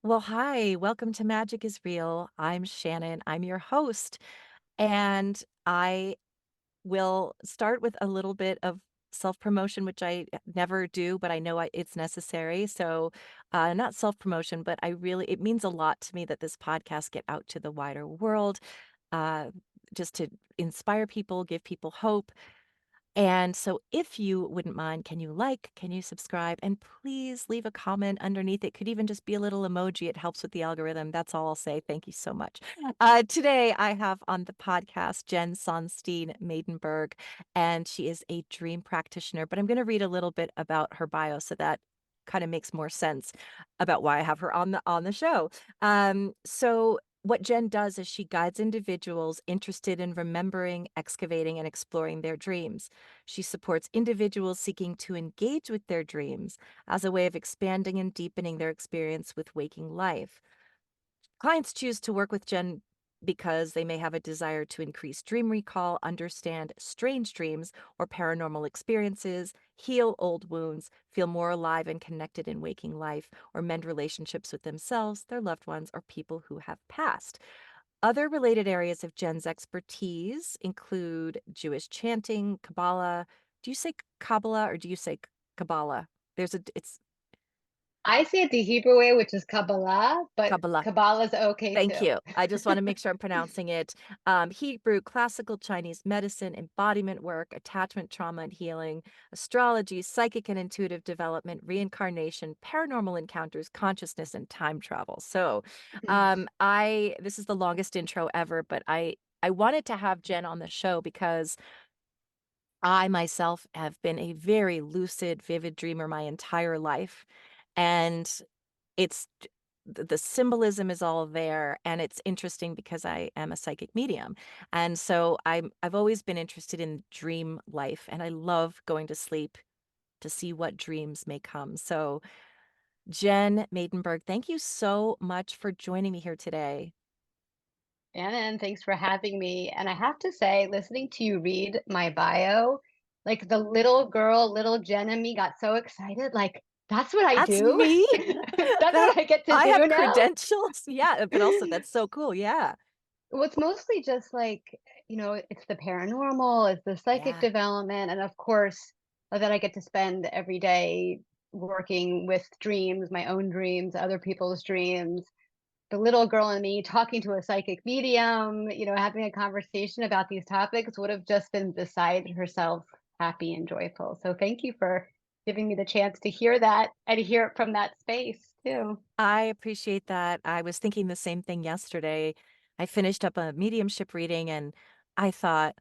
Well, hi, welcome to Magic is Real. I'm Shannon. I'm your host, and I will start with a little bit of self-promotion, which I never do, but I know it's necessary. So, not self-promotion, but it means a lot to me that this podcast get out to the wider world, uh, just to inspire people, give people hope. And so if you wouldn't mind, can you subscribe, and please leave a comment underneath. It could even just be a little emoji. It helps with the algorithm. That's all I'll say. Thank you so much. Today I have on the podcast Jen Sonstein Maidenberg, and she is a dream practitioner. But I'm going to read a little bit about her bio so that kind of makes more sense about why I have her on the show. So what Jen does is she guides individuals interested in remembering, excavating, and exploring their dreams. She supports individuals seeking to engage with their dreams as a way of expanding and deepening their experience with waking life. Clients choose to work with Jen because they may have a desire to increase dream recall, understand strange dreams or paranormal experiences, heal old wounds, feel more alive and connected in waking life, or mend relationships with themselves, their loved ones, or people who have passed. Other related areas of Jen's expertise include Jewish chanting, Kabbalah. Do you say Kabbalah or do you say Kabbalah? It's I say it the Hebrew way, which is Kabbalah, but Kabbalah. Kabbalah is okay Thank too. you. I just want to make sure I'm pronouncing it. Hebrew, classical Chinese medicine, embodiment work, attachment trauma and healing, astrology, psychic and intuitive development, reincarnation, paranormal encounters, consciousness, and time travel. So, this is the longest intro ever, but I wanted to have Jen on the show because I myself have been a very lucid, vivid dreamer my entire life. And it's the symbolism is all there, and it's interesting because I am a psychic medium. And so I've always been interested in dream life, and I love going to sleep to see what dreams may come. So, Jen Maidenberg, thank you so much for joining me here today. And thanks for having me. And I have to say, listening to you read my bio, like the little girl, little Jen and me got so excited. Like, that's what I That's do. me. That's That what I get to I have do now. credentials. Yeah, but also that's so cool. Yeah. Well, it's mostly just like, it's the paranormal, it's the psychic Yeah. development. And of course, that I get to spend every day working with dreams, my own dreams, other people's dreams, the little girl in me talking to a psychic medium, having a conversation about these topics would have just been beside herself, happy and joyful. So thank you for giving me the chance to hear that and to hear it from that space too. I appreciate that. I was thinking the same thing yesterday. I finished up a mediumship reading and I thought,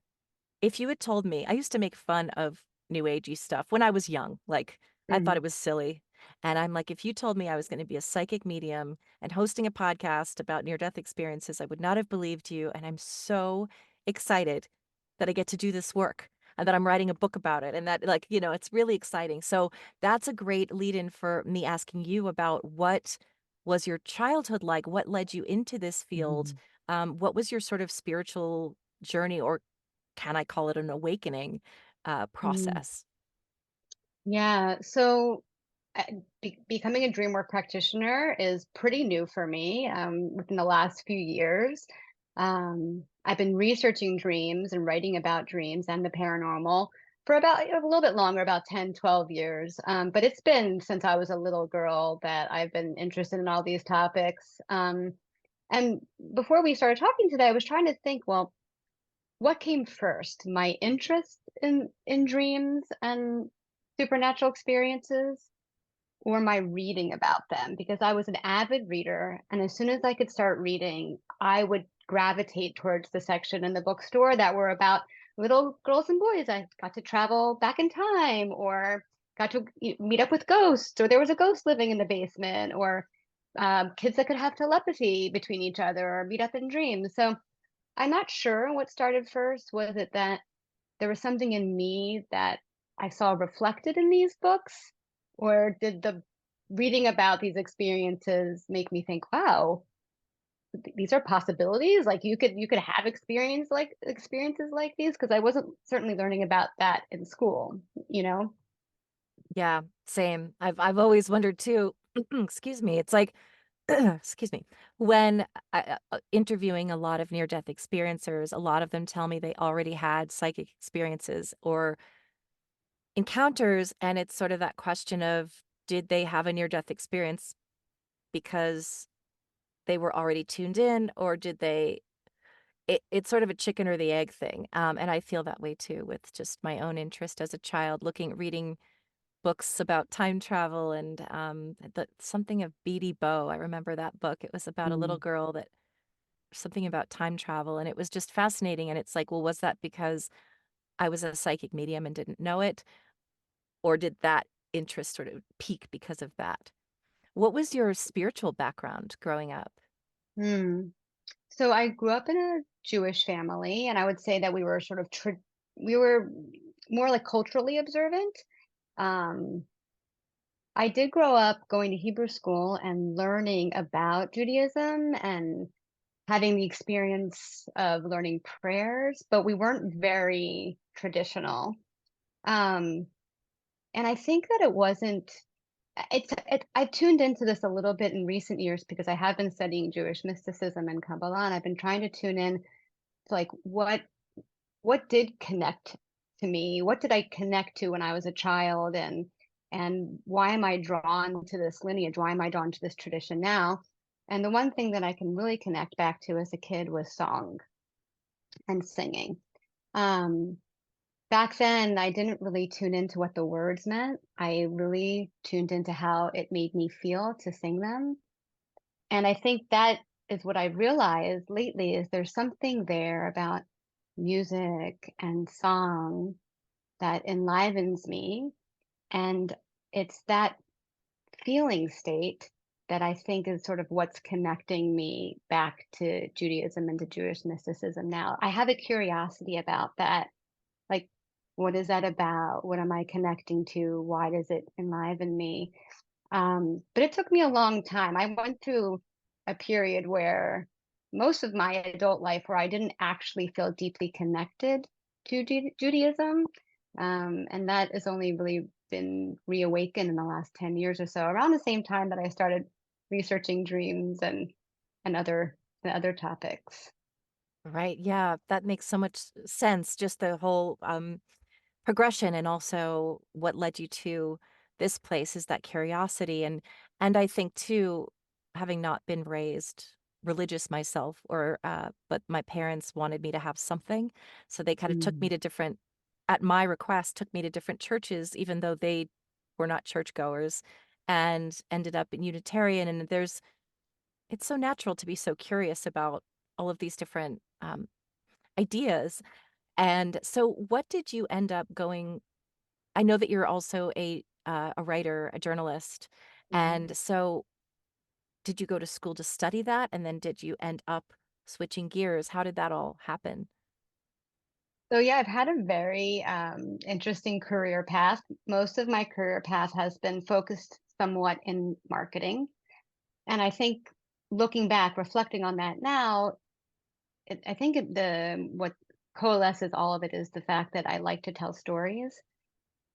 if you had told me, I used to make fun of new agey stuff when I was young. Like, I thought Mm. it was silly. And I'm like, if you told me I was going to be a psychic medium and hosting a podcast about near death experiences, I would not have believed you. And I'm so excited that I get to do this work and that I'm writing a book about it. And that, like, it's really exciting. So that's a great lead in for me asking you about what was your childhood like? What led you into this field? Mhm. What was your sort of spiritual journey, or can I call it an awakening Mm. process? Yeah. So becoming a dreamwork practitioner is pretty new for me within the last few years. I've been researching dreams and writing about dreams and the paranormal for about a little bit longer, about 10, 12 years. But it's been since I was a little girl that I've been interested in all these topics. And before we started talking today, I was trying to think, well, what came first? My interest in dreams and supernatural experiences, or my reading about them? Because I was an avid reader, and as soon as I could start reading, I would gravitate towards the section in the bookstore that were about little girls and boys. I got to travel back in time, or got to meet up with ghosts, or there was a ghost living in the basement, or kids that could have telepathy between each other, or meet up in dreams. So I'm not sure what started first. Was it that there was something in me that I saw reflected in these books? Or did the reading about these experiences make me think, wow, these are possibilities? Like you could have experiences like these? Because I wasn't certainly learning about that in school, you know? Yeah, same. I've always wondered too. Excuse me. It's like excuse me, when interviewing a lot of near-death experiencers, a lot of them tell me they already had psychic experiences or encounters, and it's sort of that question of, did they have a near-death experience because they were already tuned in, or did they it's sort of a chicken or the egg thing, and I feel that way too with just my own interest as a child, reading books about time travel and, the something of Beatty Bow, I remember that book. It was about a little Mm. girl that something about time travel, and it was just fascinating, and it's like, well, was that because I was a psychic medium and didn't know it, or did that interest sort of peak because of that? What was your spiritual background growing up? Mm. So I grew up in a Jewish family, and I would say that we were sort of we were more like culturally observant. Um, I did grow up going to Hebrew school and learning about Judaism and having the experience of learning prayers, but we weren't very traditional. Um, and I think that it wasn't. I've tuned into this a little bit in recent years because I have been studying Jewish mysticism and Kabbalah, and I've been trying to tune in to like what did connect to me? What did I connect to when I was a child? And why am I drawn to this lineage? Why am I drawn to this tradition now? And the one thing that I can really connect back to as a kid was song and singing. Um, Back then, I didn't really tune into what the words meant. I really tuned into how it made me feel to sing them. And I think that is what I've realized lately is there's something there about music and song that enlivens me. And it's that feeling state that I think is sort of what's connecting me back to Judaism and to Jewish mysticism now. I have a curiosity about that. Like, what is that about? What am I connecting to? Why does it enliven me? But it took me a long time. I went through a period where most of my adult life where I didn't actually feel deeply connected to Judaism. And that has only really been reawakened in the last 10 years or so, around the same time that I started researching dreams and other topics. Right, yeah, that makes so much sense, just the whole, progression and also what led you to this place is that curiosity, and I think too, having not been raised religious myself or, but my parents wanted me to have something, so they kinda took me Mm. to different at my request, took me to different churches even though they were not churchgoers and ended up in Unitarian, and it's so natural to be so curious about all of these different, ideas, and so what did you end up going I know that you're also a writer, a journalist, Mhm. and so did you go to school to study that, and then did you end up switching gears? How did that all happen? So yeah, I've had a very interesting career path. Most of my career path has been focused somewhat in marketing. And I think looking back, reflecting on that now, I think the what coalesces all of it is the fact that I like to tell stories,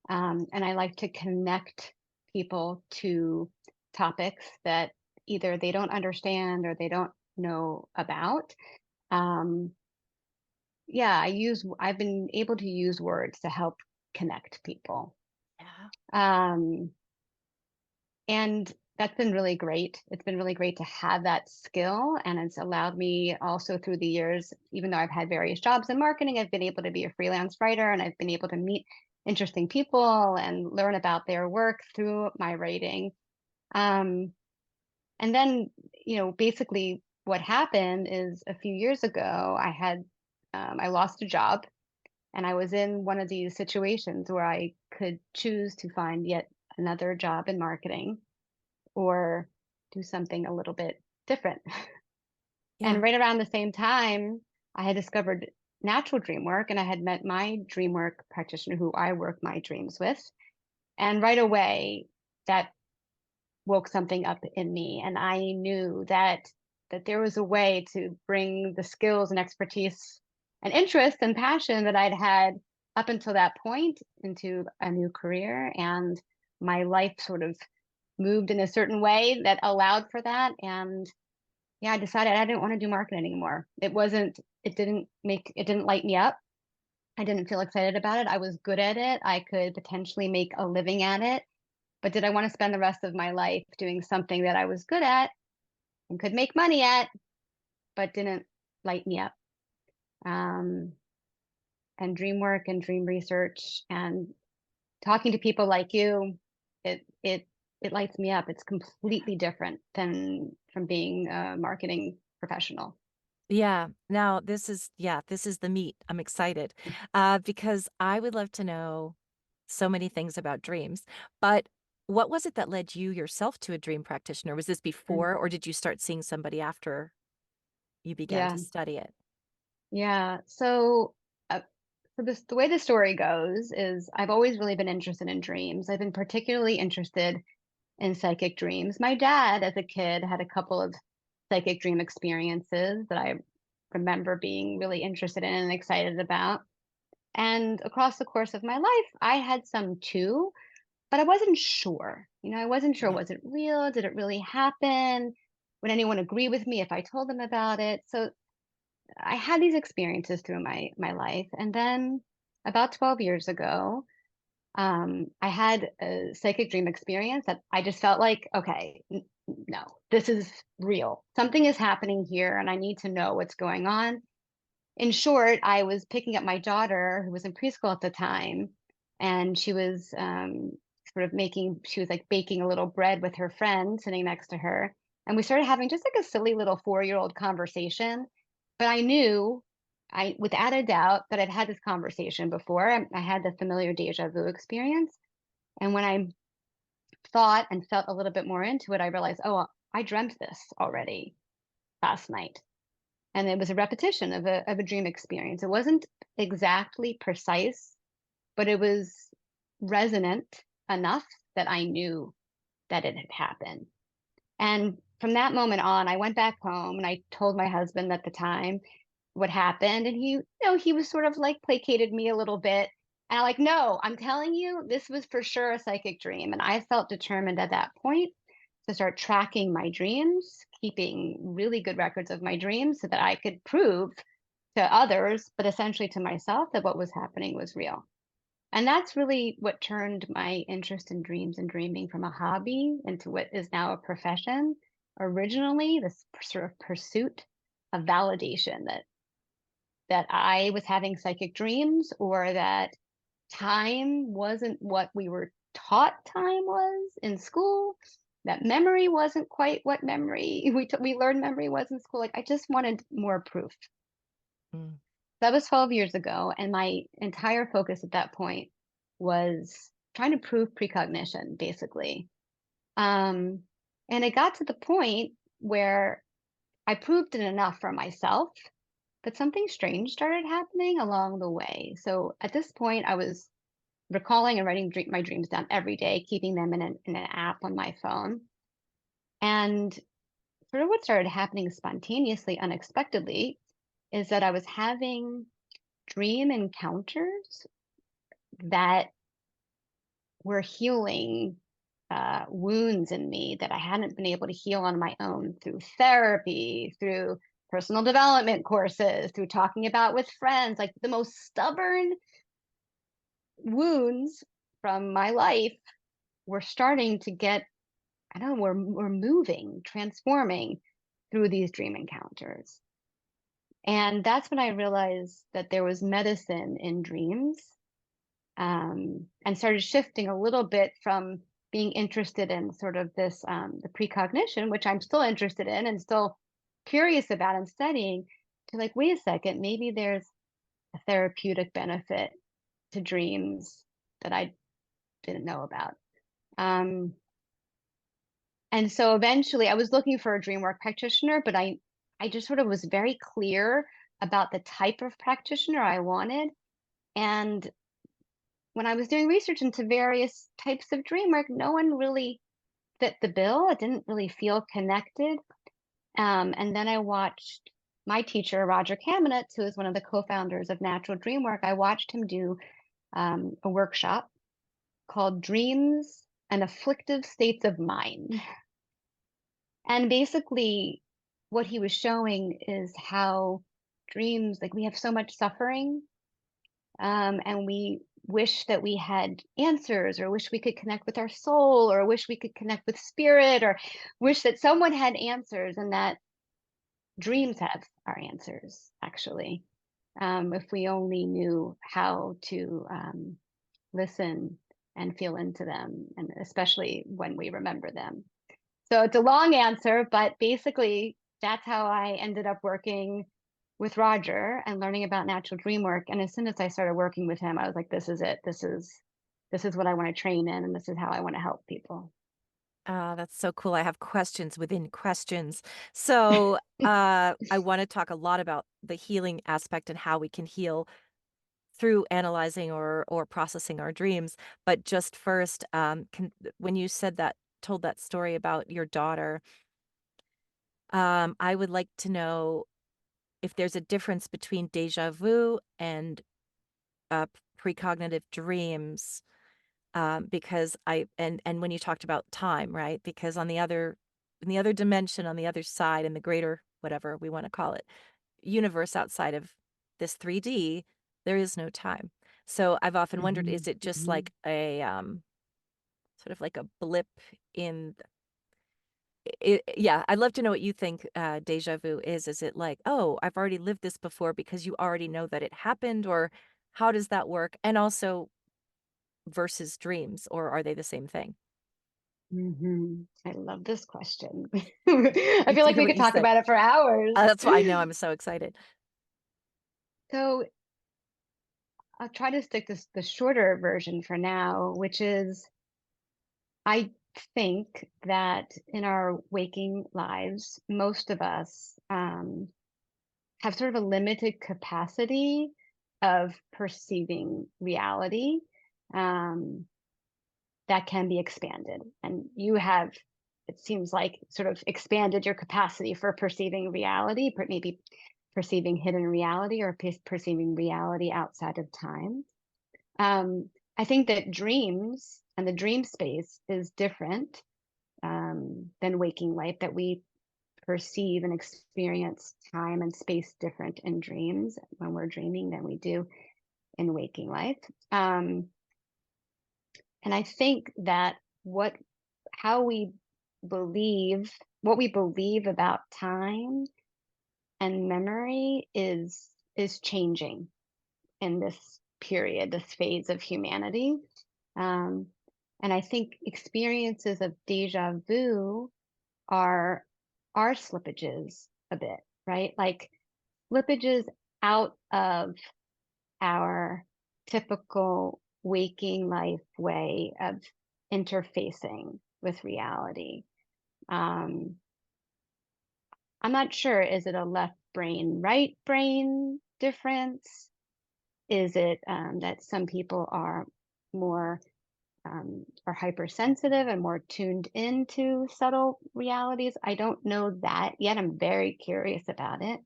and I like to connect people to topics that either they don't understand or they don't know about. Um, yeah, I've been able to use words to help connect people. Yeah. Um, And that's been really great. It's been really great to have that skill, and it's allowed me also through the years, even though I've had various jobs in marketing, I've been able to be a freelance writer and I've been able to meet interesting people and learn about their work through my writing. Um, and then, basically what happened is a few years ago, I lost a job and I was in one of these situations where I could choose to find yet another job in marketing or do something a little bit different. And Yeah. right around the same time, I had discovered natural dream work and I had met my dream work practitioner who I work my dreams with. And right away, that woke something up in me. And I knew that there was a way to bring the skills and expertise and interest and passion that I'd had up until that point into a new career. And my life sort of moved in a certain way that allowed for that. And yeah, I decided I didn't want to do marketing anymore. It didn't light me up. I didn't feel excited about it. I was good at it. I could potentially make a living at it. But did I want to spend the rest of my life doing something that I was good at and could make money at, but didn't light me up? Um, and dream work and dream research and talking to people like you, it it it lights me up. It's completely different than from being a marketing professional. Yeah. Now this is the meat. I'm excited, because I would love to know so many things about dreams, but what was it that led you yourself to a dream practitioner? Was this Mm. before, or did you start seeing somebody after you began to Yeah, study it? yeah. So the way the story goes is I've always really been interested in dreams. I've been particularly interested in psychic dreams. My dad, as a kid, had a couple of psychic dream experiences that I remember being really interested in and excited about. And across the course of my life, I had some too, but I wasn't sure. I wasn't sure, Yeah. was it real? Did it really happen? Would anyone agree with me if I told them about it? So I had these experiences through my life. And then about 12 years ago, I had a psychic dream experience that I just felt like, okay, no, this is real. Something is happening here, and I need to know what's going on. In short, I was picking up my daughter, who was in preschool at the time, and she was she was like baking a little bread with her friend sitting next to her. And we started having just like a silly little 4-year-old conversation. But I knew, without a doubt, that I'd had this conversation before. I had the familiar deja vu experience. And when I thought and felt a little bit more into it, I realized, oh, I dreamt this already last night. And it was a repetition of a dream experience. It wasn't exactly precise, but it was resonant enough that I knew that it had happened. And from that moment on, I went back home and I told my husband at the time what happened. And he was sort of like placated me a little bit. And I'm like, no, I'm telling you, this was for sure a psychic dream. And I felt determined at that point to start tracking my dreams, keeping really good records of my dreams so that I could prove to others, but essentially to myself, that what was happening was real. And that's really what turned my interest in dreams and dreaming from a hobby into what is now a profession. Originally, this sort of pursuit of validation that I was having psychic dreams, or that time wasn't what we were taught time was in school, that memory wasn't quite what memory we learned memory was in school. Like, I just wanted more proof. Mm. That was 12 years ago, and my entire focus at that point was trying to prove precognition, basically. Um, and it got to the point where I proved it enough for myself, but something strange started happening along the way. So at this point, I was recalling and writing my dreams down every day, keeping them in an app on my phone. And sort of what started happening spontaneously, unexpectedly, is that I was having dream encounters that were healing wounds in me that I hadn't been able to heal on my own through therapy, through personal development courses, through talking about with friends, like the most stubborn wounds from my life were starting to get, I don't know, we're moving, transforming through these dream encounters. And that's when I realized that there was medicine in dreams, and started shifting a little bit from being interested in sort of this, the precognition, which I'm still interested in and still curious about and studying, to like, wait a second, maybe there's a therapeutic benefit to dreams that I didn't know about. Um, And so eventually I was looking for a dream work practitioner, but I just sort of was very clear about the type of practitioner I wanted. And when I was doing research into various types of dream work, no one really fit the bill. It didn't really feel connected. And then I watched my teacher, Roger Kamenetz, who is one of the co-founders of Natural Dreamwork. I watched him do a workshop called Dreams and afflictive states of mind. And basically, what he was showing is how dreams, like we have so much suffering, and we wish that we had answers, or wish we could connect with our soul, or wish we could connect with spirit, or wish that someone had answers, and that dreams have our answers, actually, if we only knew how to listen and feel into them, and especially when we remember them. So it's a long answer, but basically, that's how I ended up working with Roger and learning about natural dream work. And as soon as I started working with him, I was like, this is it. This is what I want to train in, and this is how I want to help people. That's so cool. I have questions within questions. So, I wanna talk a lot about the healing aspect and how we can heal through analyzing or processing our dreams. But just first, when you said that told that story about your daughter, I would like to know if there's a difference between déjà vu and, precognitive dreams. Because and when you talked about time, right? Because in the other dimension, on the other side, in the greater whatever we wanna call it, universe outside of this 3D, there is no time. So, I've often wondered, is Mhm, it just mhm, like a, sort of like a blip in yeah, I'd love to know what you think, déjà vu is. Is it like, "Oh, I've already lived this before," because you already know that it happened, or how does that work? And also versus dreams, or are they the same thing? mhm. I love this question. I You feel like do we what could you talk say. about it for hours. That's why I know, I'm so excited. So I'll try to stick to the shorter version for now, which is I think that in our waking lives, most of us have sort of a limited capacity of perceiving reality, um, that can be expanded. And you have, it seems like, sort of expanded your capacity for perceiving reality, maybe perceiving hidden reality, or perceiving reality outside of time. Um, I think that dreams and the dream space is different than waking life, that we perceive and experience time and space different in dreams when we're dreaming than we do in waking life. Um, and I think that what how we believe what we believe about time and memory is changing in this period, this phase of humanity. Um, and I think experiences of deja vu are are slippages a bit, right? Like slippages out of our typical waking life way of interfacing with reality. Um, I'm not sure. Is it a left brain, right brain difference? Is it that some people are more are hypersensitive and more tuned into subtle realities? I don't know that yet. I'm very curious about it.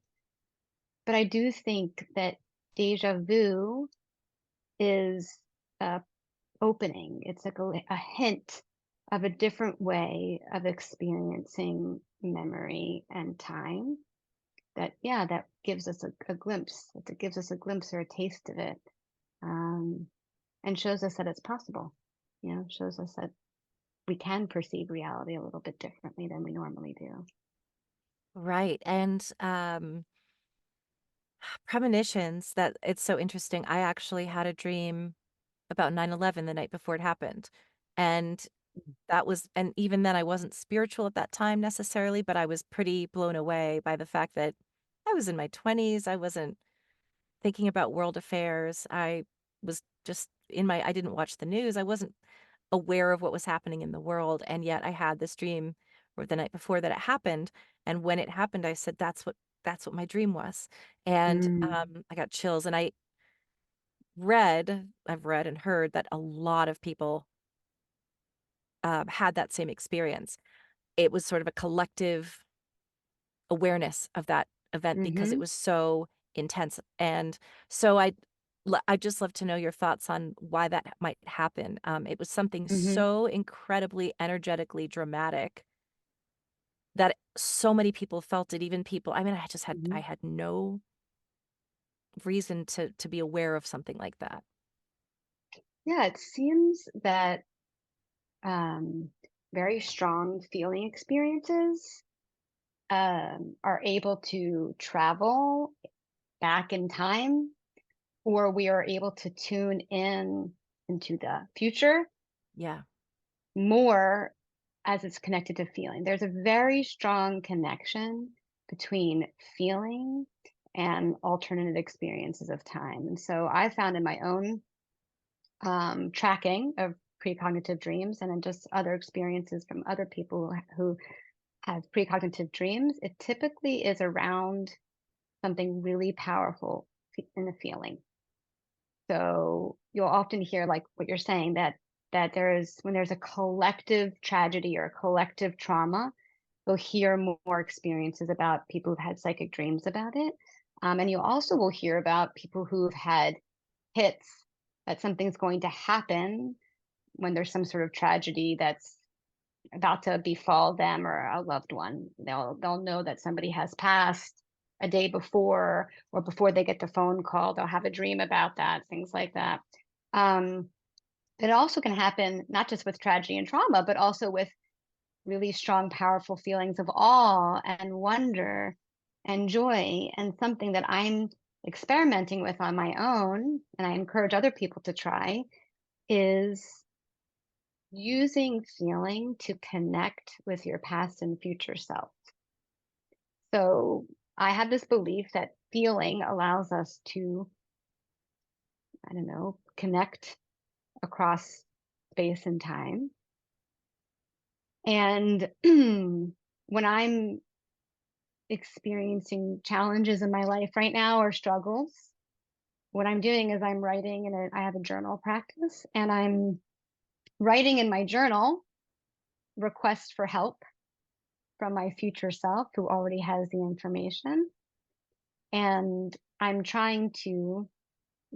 But I do think that deja vu is a opening. It's like a hint of a different way of experiencing memory and time. That, yeah, that gives us a glimpse. That gives us a glimpse or a taste of it, um, and shows us that it's possible. Shows us that we can perceive reality a little bit differently than we normally do. Right, and, premonitions, that it's so interesting. I actually had a dream about 9/11 the night before it happened, and and even then, I wasn't spiritual at that time necessarily, but I was pretty blown away by the fact that I was in my 20s, I wasn't thinking about world affairs, I was just I didn't watch the news, I wasn't aware of what was happening in the world, and yet I had this dream or the night before that it happened, and when it happened, I said, that's what my dream was." And, Mm, I got chills, and I've read and heard that a lot of people, had that same experience. It was sort of a collective awareness of that event because it mhm, was so intense, and so I I'd just love to know your thoughts on why that might happen. It was something Mhm. so incredibly energetically dramatic that so many people felt it, even people I mean, I Mhm. had no reason to be aware of something like that. Yeah, it seems that um, very strong feeling experiences are able to travel back in time, or we are able to tune in into the future Yeah, more as it's connected to feeling. There's a very strong connection between feeling and alternative experiences of time. And so I found in my own tracking of precognitive dreams and then just other experiences from other people who have precognitive dreams, it typically is around something really powerful in the feeling. So you'll often hear like what you're saying that there's when there's a collective tragedy or a collective trauma, you'll hear more experiences about people who've had psychic dreams about it. And you also will hear about people who've had hits that something's going to happen when there's some sort of tragedy that's about to befall them or a loved one. They'll know that somebody has passed a day before or before they get the phone call, they'll have a dream about that, things like that. Um, it also can happen not just with tragedy and trauma, but also with really strong, powerful feelings of awe and wonder and joy, and something that I'm experimenting with on my own, and I encourage other people to try, is using feeling to connect with your past and future self. So I have this belief that feeling allows us to, I don't know, connect across space and time. And when I'm experiencing challenges in my life right now or struggles, what I'm doing is I'm writing, and I have a journal practice, and I'm writing in my journal requests for help from my future self who already has the information. And I'm trying to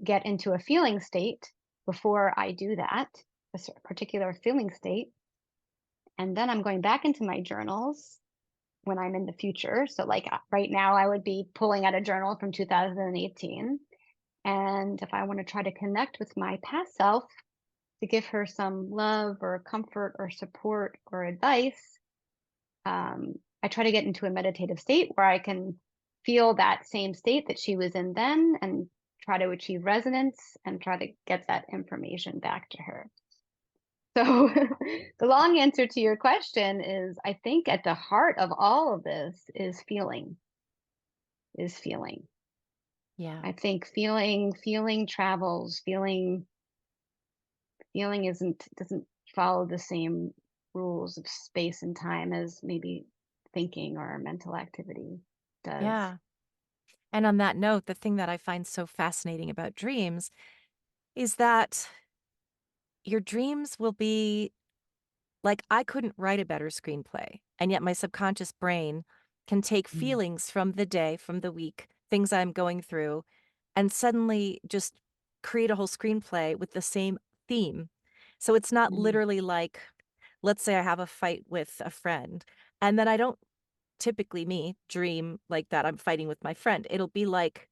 get into a feeling state before I do that, particular feeling state. And then I'm going back into my journals when I'm in the future. So, like right now, I would be pulling out a journal from 2018. And if I want to try to connect with my past self to give her some love or comfort or support or advice, I try to get into a meditative state where I can feel that same state that she was in then and try to achieve resonance and try to get that information back to her. So the long answer to your question is I think at the heart of all of this is feeling. yeah, I think feeling travels, feeling isn't doesn't follow the same rules of space and time as maybe thinking or mental activity does. yeah. And on that note, the thing that I find so fascinating about dreams is that your dreams will be like, I couldn't write a better screenplay, and yet my subconscious brain can take Mm, feelings from the day, from the week, things I'm going through, and suddenly just create a whole screenplay with the same theme. So it's not mm, literally like, let's say I have a fight with a friend, and then I don't typically me dream like that I'm fighting with my friend. It'll be like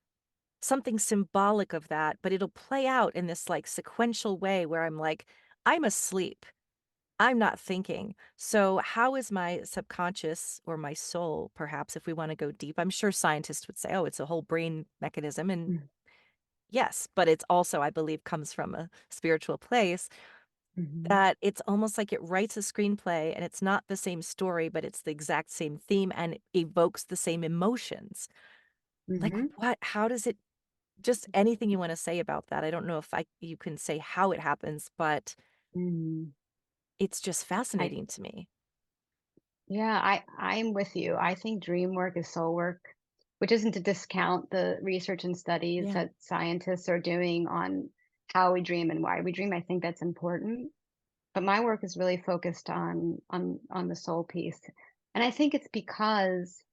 something symbolic of that, but it'll play out in this like sequential way where I'm like, I'm asleep. I'm not thinking. So, how is my subconscious or my soul, perhaps, if we want to go deep? I'm sure scientists would say, oh, it's a whole brain mechanism. And mm, yes, but it's also, I believe, comes from a spiritual place mhm, that it's almost like it writes a screenplay and it's not the same story, but it's the exact same theme and it evokes the same emotions. Like, mhm. how does it, just anything you want to say about that? I don't know if you can say how it happens, but Mm. it's just I fascinating to me. Yeah, I'm with you. I think dream work is soul work, which isn't to discount the research and studies Yeah. that scientists are doing on how we dream and why we dream. I think that's important. But my work is really focused on the soul piece. And I think it's because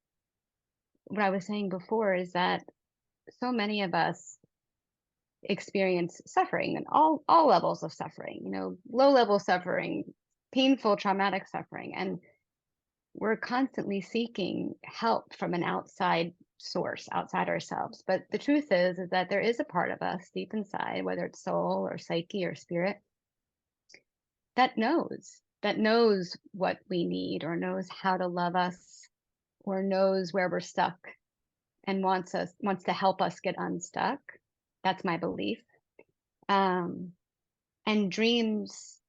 what I was saying before is that so many of us experience suffering and all levels of suffering, low level suffering, painful, traumatic suffering. And we're constantly seeking help from an outside source, outside ourselves. But the truth is that there is a part of us deep inside, whether it's soul or psyche or spirit, that knows what we need or knows how to love us or knows where we're stuck and wants to help us get unstuck. That's my belief. Um, and dreams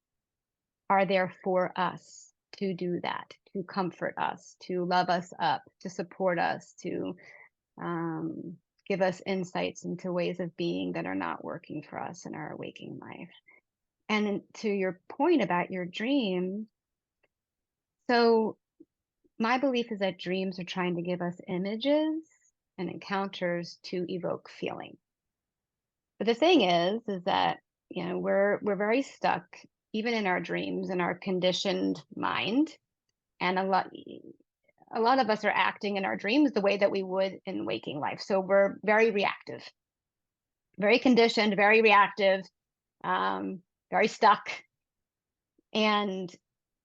are there for us to do that, to comfort us, to love us up, to support us, to um, give us insights into ways of being that are not working for us in our waking life. And to your point about your dream, so my belief is that dreams are trying to give us images and encounters to evoke feeling. But the thing is that we're very stuck even in our dreams in our conditioned mind, and a lot of us are acting in our dreams the way that we would in waking life. So we're very reactive, very conditioned, very reactive, um, very stuck. And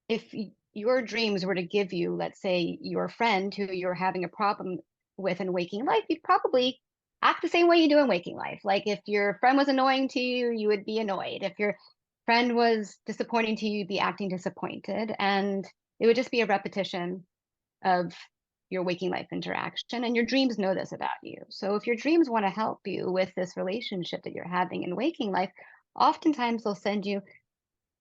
if your dreams were to give you, let's say, your friend who you're having a problem with in waking life, you'd probably act the same way you do in waking life. Like if your friend was annoying to you, you would be annoyed. If your friend was disappointing to you, you'd be acting disappointed. And it would just be a repetition of your waking life interaction. And your dreams know this about you. So if your dreams want to help you with this relationship that you're having in waking life, oftentimes they'll send you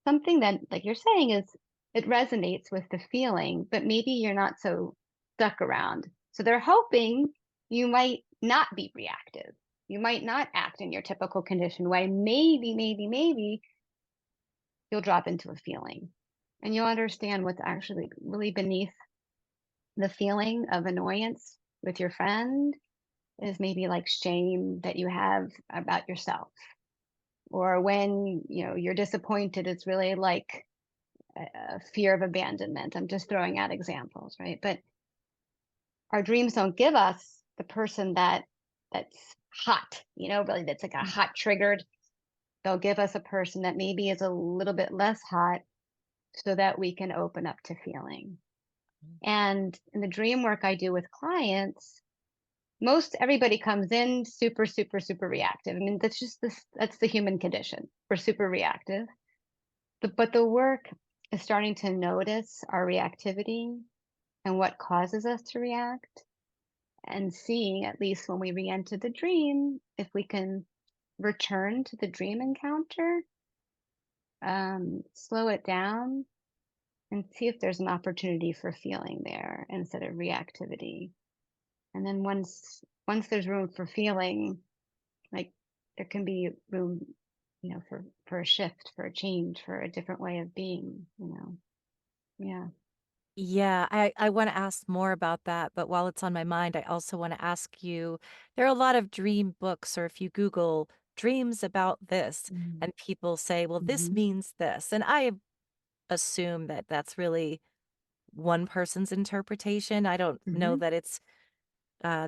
something that, like you're saying, is it resonates with the feeling, but maybe you're not so stuck around. So they're hoping you might not be reactive. You might not act in your typical conditioned way. Maybe you'll drop into a feeling and you'll understand what's actually really beneath the feeling of annoyance with your friend is maybe like shame that you have about yourself. Or when you're disappointed, it's really like fear of abandonment. I'm just throwing out examples, right? But our dreams don't give us the person that's hot, really that's like a hot triggered. They'll give us a person that maybe is a little bit less hot so that we can open up to feeling. And in the dream work I do with clients, most everybody comes in super, super, super reactive. I mean, that's the human condition. We're super reactive. But the work is starting to notice our reactivity and what causes us to react, and seeing, at least when we re-enter the dream, if we can return to the dream encounter, slow it down, and see if there's an opportunity for feeling there instead of reactivity. And then once there's room for feeling, like there can be room, for a shift, for a change, for a different way of being. Yeah. Yeah, I want to ask more about that, but while it's on my mind, I also want to ask you, there are a lot of dream books, or if you Google dreams about this, Mhm. and people say, well, this Mhm. means this. And I assume that that's really one person's interpretation. I don't know Mhm. that it's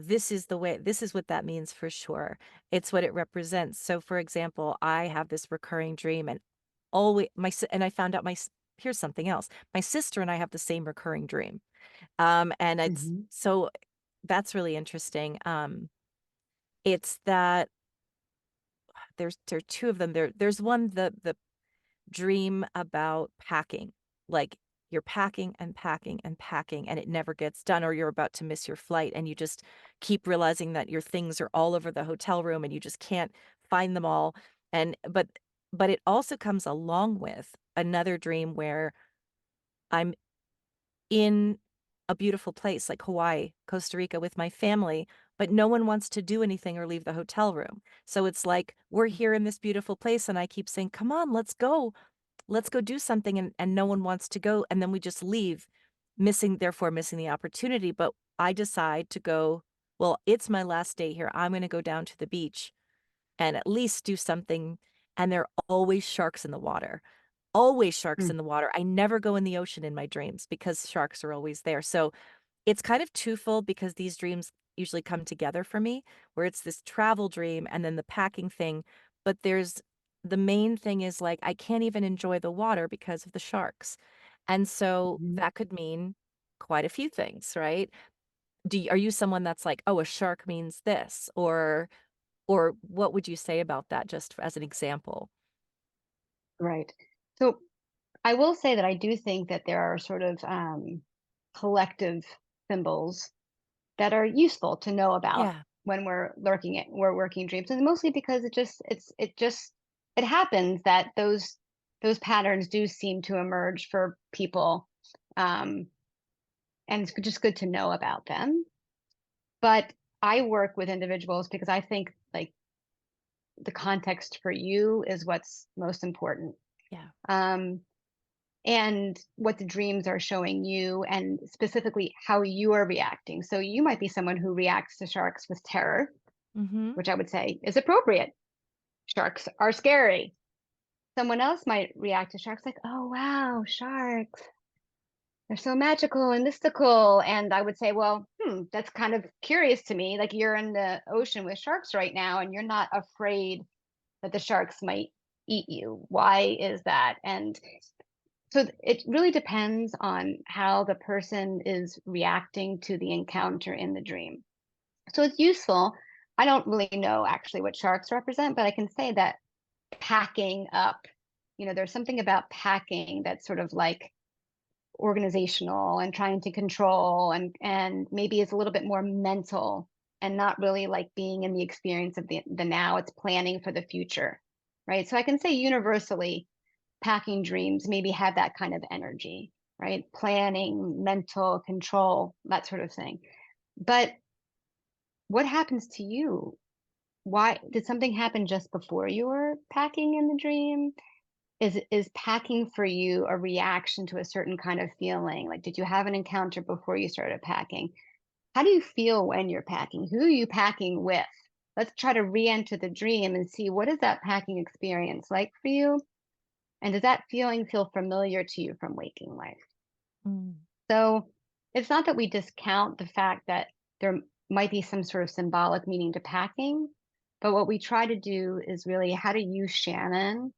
this is the way, this is what that means for sure. It's what it represents. So, for example, I have this recurring dream, and always and I found out here's something else. My sister and I have the same recurring dream. And it's Mhm. so that's really interesting. It's that there are two of them. There's one, the dream about packing. Like you're packing and packing and packing and it never gets done, or you're about to miss your flight and you just keep realizing that your things are all over the hotel room and you just can't find them all. And but it also comes along with another dream where I'm in a beautiful place like Hawaii, Costa Rica with my family, but no one wants to do anything or leave the hotel room. So it's like we're here in this beautiful place and I keep saying, "Come on, let's go. Let's go do something," and no one wants to go, and then we just leave, missing the opportunity. But I decide to go, well, it's my last day here. I'm going to go down to the beach and at least do something, and there are always sharks in the water. Always sharks Mm. in the water. I never go in the ocean in my dreams because sharks are always there. So it's kind of twofold because these dreams usually come together for me, where it's this travel dream and then the packing thing. but there's the main thing is, like, I can't even enjoy the water because of the sharks. And so Mhm. that could mean quite a few things, right? Are you someone that's like, "Oh, a shark means this," or what would you say about that just as an example? Right. So I will say that I do think that there are sort of collective symbols that are useful to know about Yeah. when we're working dreams, and mostly because it happens that those patterns do seem to emerge for people, um, and it's just good to know about them. But I work with individuals because I think like the context for you is what's most important. Yeah. Um, and what the dreams are showing you, and specifically how you are reacting. So you might be someone who reacts to sharks with terror, Mhm. which I would say is appropriate. Sharks are scary. Someone else might react to sharks like, oh, wow, sharks. They're so magical and mystical. And I would say, well, that's kind of curious to me. Like you're in the ocean with sharks right now and you're not afraid that the sharks might eat you. Why is that? And so it really depends on how the person is reacting to the encounter in the dream. So it's useful. I don't really know actually what sharks represent, but I can say that packing up, there's something about packing that's sort of like organizational and trying to control, and maybe it's a little bit more mental and not really like being in the experience of the now. It's planning for the future. Right. So I can say universally packing dreams maybe have that kind of energy, right? Planning, mental control, that sort of thing. But what happens to you? Why did something happen just before you were packing in the dream? Is packing for you a reaction to a certain kind of feeling? Like, did you have an encounter before you started packing? How do you feel when you're packing? Who are you packing with? Let's try to re-enter the dream and see what is that packing experience like for you? And does that feeling feel familiar to you from waking life? Mm. So it's not that we discount the fact that there might be some sort of symbolic meaning to packing, but what we try to do is really how do you, Shannon,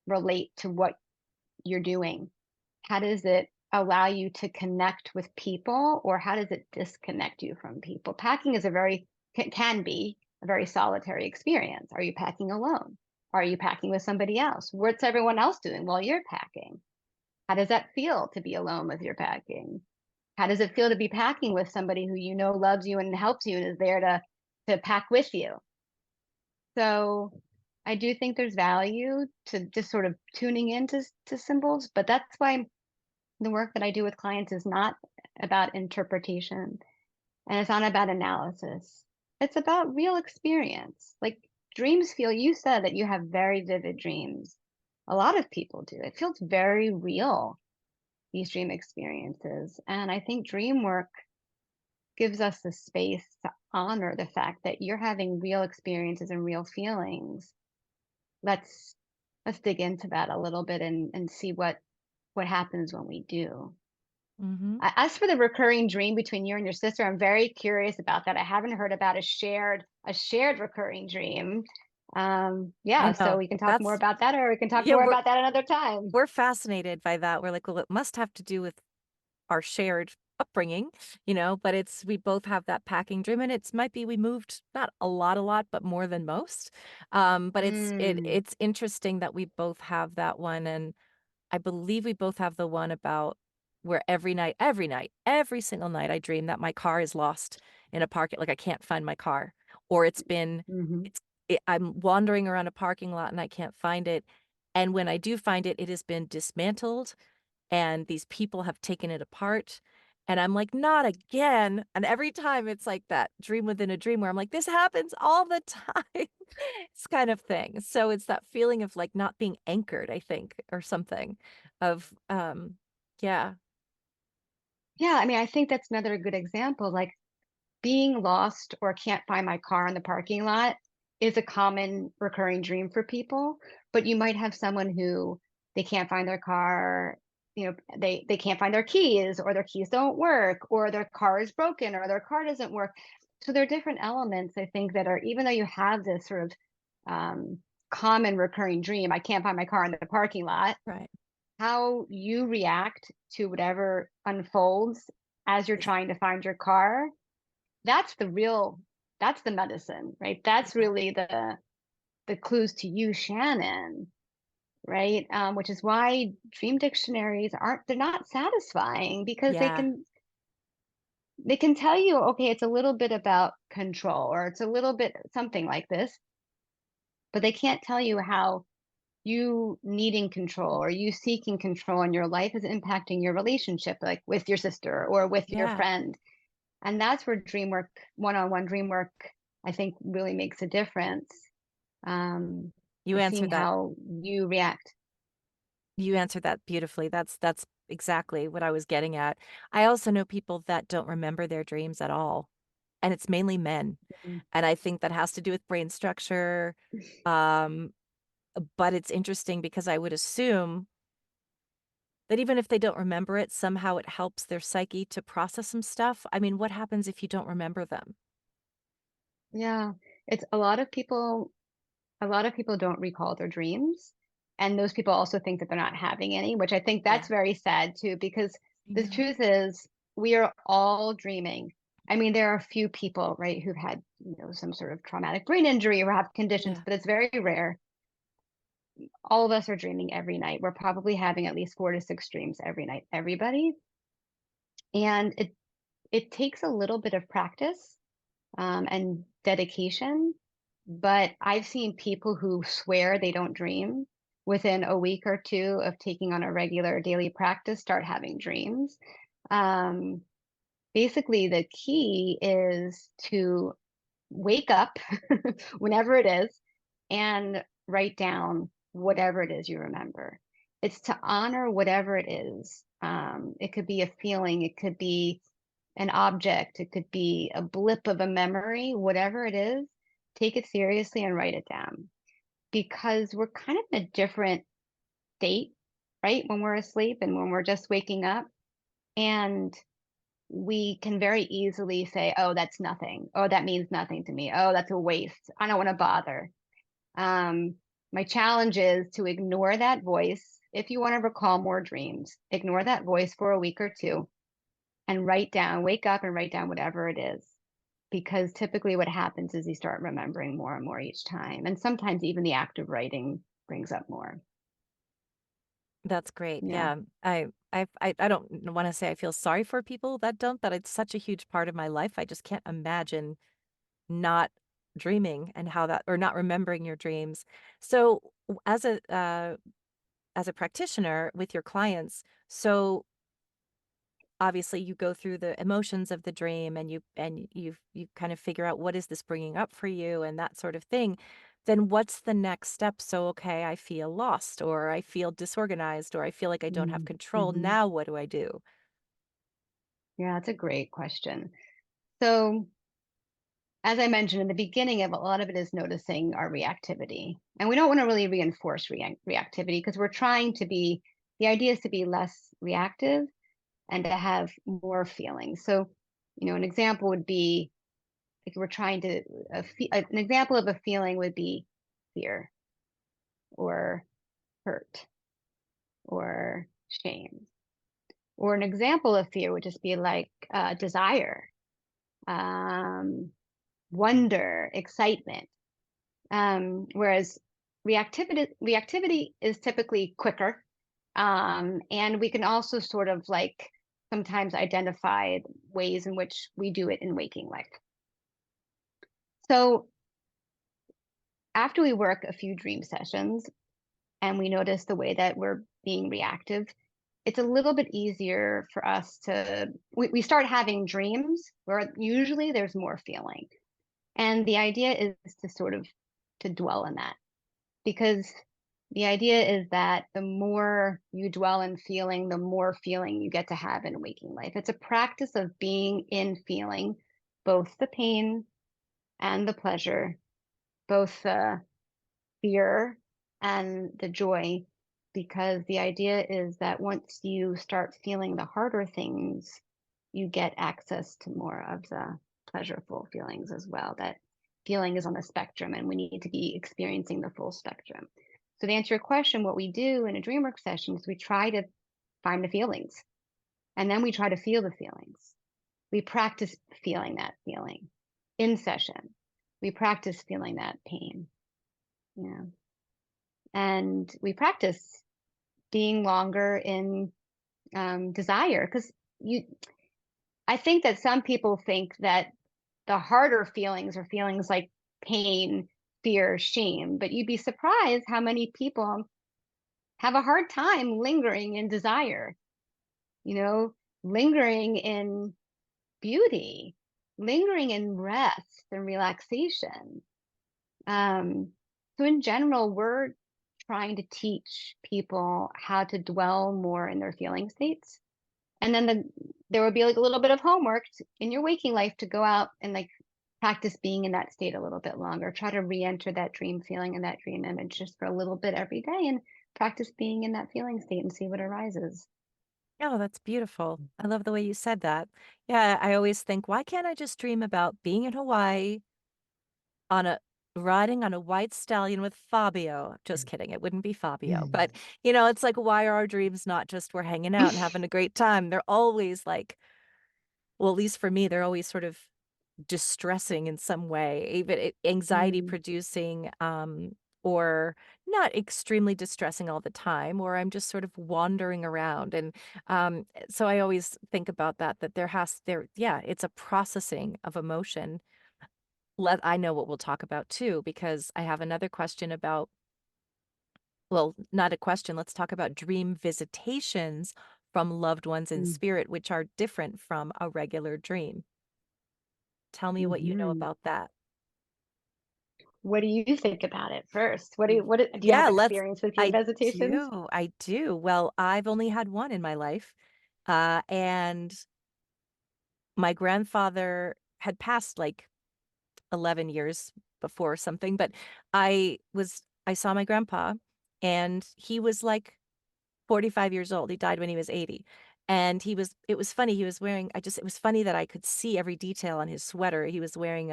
relate to what you're doing? How does it allow you to connect with people, or how does it disconnect you from people? Packing is can be a very solitary experience. Are you packing alone? Are you packing with somebody else? What's everyone else doing while you're packing? How does that feel to be alone with your packing? How does it feel to be packing with somebody who you know loves you and helps you and is there to pack with you? So I do think there's value to just sort of tuning into to symbols, but that's why the work that I do with clients is not about interpretation and it's not about analysis. It's about real experience. Like dreams feel, you said that you have very vivid dreams. A lot of people do. It feels very real, these dream experiences. And I think dream work gives us the space to honor the fact that you're having real experiences and real feelings. Let's let's dig into that a little bit and see what happens when we do. Mhm. As for the recurring dream between you and your sister, I'm very curious about that. I haven't heard about a shared recurring dream. I Yeah, so know. we can talk more That's about that, or we can talk yeah, more about that another time. we're fascinated by that. We're like, "Well, it must have to do with our shared upbringing," but we both have that packing dream, and it's might be we moved not a lot, but more than most. But Mm, it's interesting that we both have that one, and I believe we both have the one about where every single night I dream that my car is lost in a parking like, I can't find my car, or mhm. it's I'm wandering around a parking lot and I can't find it, and when I do find it, it has been dismantled, and these people have taken it apart, and I'm like, "Not again," and every time it's like that dream within a dream where I'm like, "This happens all the time." It's kind of thing. So it's that feeling of, like, not being anchored, I think, or something of, yeah. Yeah, I mean, I think that's another good example. Like being lost or can't find my car in the parking lot is a common recurring dream for people, but you might have someone who they can't find their car, they can't find their keys, or their keys don't work, or their car is broken, or their car doesn't work. So there are different elements I think that are, even though you have this sort of um common recurring dream, I can't find my car in the parking lot. Right. How you react to whatever unfolds as you're Is trying to find your car, that's the real that's the medicine, right? That's yeah. really the clues to you, Shannon, right? Which is why dream dictionaries aren't they're not satisfying because Yeah. they can tell you, okay, it's a little bit about control or it's a little bit something like this, but they can't tell you how you needing control or you seeking control in your life is impacting your relationship, like with your sister or with your Yeah. friend. And that's where dream work, one-on-one dream work, I think really makes a difference. Um, You is seeing answered that how you react. you answered that beautifully. That's exactly what I was getting at. I also know people that don't remember their dreams at all, and it's mainly men, Mm. and I think that has to do with brain structure, um, but it's interesting because I would assume that even if they don't remember it, somehow it helps their psyche to process some stuff. I mean, what happens if you don't remember them? Yeah, it's a lot of people don't recall their dreams, and those people also think that they're not having any, which I think that's Yeah, very sad too, because I the know. truth is we are all dreaming. I mean, there are a few people, right, who've had, some sort of traumatic brain injury or have conditions, Yeah, but it's very rare. All of us are dreaming every night. We're probably having at least 4 to 6 dreams every night, everybody. And it takes a little bit of practice and dedication. But I've seen people who swear they don't dream within a week or two of taking on a regular daily practice start having dreams. Um, Basically, the key is to wake up whenever it is and write down whatever it is you remember. It's to honor whatever it is. It could be a feeling, it could be an object, it could be a blip of a memory, whatever it is, take it seriously and write it down because we're kind of in a different state, right? When we're asleep and when we're just waking up. And we can very easily say, oh, that's nothing. Oh, that means nothing to me. Oh, that's a waste. I don't want to bother. Um, my challenge is to ignore that voice. If you want to recall more dreams, ignore that voice for a week or two and write down, wake up and write down whatever it is. Because typically what happens is you start remembering more and more each time. And sometimes even the act of writing brings up more. that's great. Yeah. Yeah, I don't want to say I feel sorry for people that don't, but it's such a huge part of my life. I just can't imagine not dreaming and how that or not remembering your dreams. So, as a practitioner with your clients, so obviously you go through the emotions of the dream and you kind of figure out what is this bringing up for you and that sort of thing. Then what's the next step? So, okay, I feel lost or I feel disorganized or I feel like I don't have control. Mm-hmm. Now what do I do? Yeah, that's a great question. So, as I mentioned in the beginning, of a lot of it is noticing our reactivity. And we don't want to really reinforce reactivity because we're trying to be, the idea is to be less reactive and to have more feelings. So, an example would be like we're trying to, an example of a feeling would be fear or hurt or shame. Or an example of fear would just be like desire, um, wonder, excitement. Whereas reactivity is typically quicker, and we can also sort of like sometimes identify ways in which we do it in waking life. So after we work a few dream sessions and we notice the way that we're being reactive, it's a little bit easier for us to we start having dreams where usually there's more feeling. And the idea is to sort of to dwell in that because the idea is that the more you dwell in feeling, the more feeling you get to have in waking life. It's a practice of being in feeling, both the pain and the pleasure, both the fear and the joy, because the idea is that once you start feeling the harder things, you get access to more of the pleasurable feelings as well that feeling is on the spectrum and we need to be experiencing the full spectrum. So to answer your question, what we do in a dream work session is we try to find the feelings and then we try to feel the feelings. We practice feeling that feeling in session. We practice feeling that pain. Yeah. And we practice being longer in desire because you I think that some people think that the harder feelings are feelings like pain, fear, shame, but you'd be surprised how many people have a hard time lingering in desire, you know, lingering in beauty, lingering in rest and relaxation. Um, so in general, we're trying to teach people how to dwell more in their feeling states. And then there would be like a little bit of homework in your waking life to go out and like practice being in that state a little bit longer. Try to re-enter that dream feeling and that dream image just for a little bit every day and practice being in that feeling state and see what arises. Oh, that's beautiful. I love the way you said that. Yeah, I always think, why can't I just dream about being in Hawaii on a riding on a white stallion with Fabio? Just kidding, it wouldn't be Fabio. But, it's like, why are our dreams not just we're hanging out and having a great time? They're always like, well, at least for me, they're always sort of distressing in some way, even anxiety Mm, producing, or not extremely distressing all the time, or I'm just sort of wandering around. And so I always think about that yeah, it's a processing of emotion. I know what we'll talk about too, because I have another question about, well, not a question. Let's talk about dream visitations from loved ones in mm, spirit, which are different from a regular dream. Tell me what you know mhm. about that. What do you think about it first? Do you have Yeah, let's experience with dream I visitations? do, I do. Well, I've only had one in my life, and my grandfather had passed, like, 11 years before or something, but I saw my grandpa, and he was, like, 45 years old. He died when he was 80. And it was funny, he was wearing it was funny that I could see every detail on his sweater. He was wearing,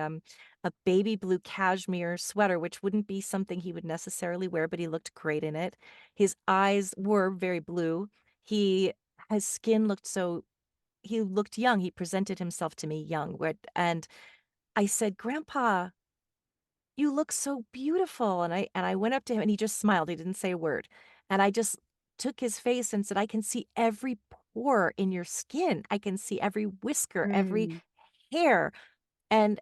a baby blue cashmere sweater, which wouldn't be something he would necessarily wear, but he looked great in it. His eyes were very blue. He his skin looked so he looked young. He presented himself to me young, and I said, "Grandpa, you look so beautiful." And I went up to him and he just smiled. He didn't say a word. And I just took his face and said, "I can see every pore in your skin. I can see every whisker, every Mm, hair." And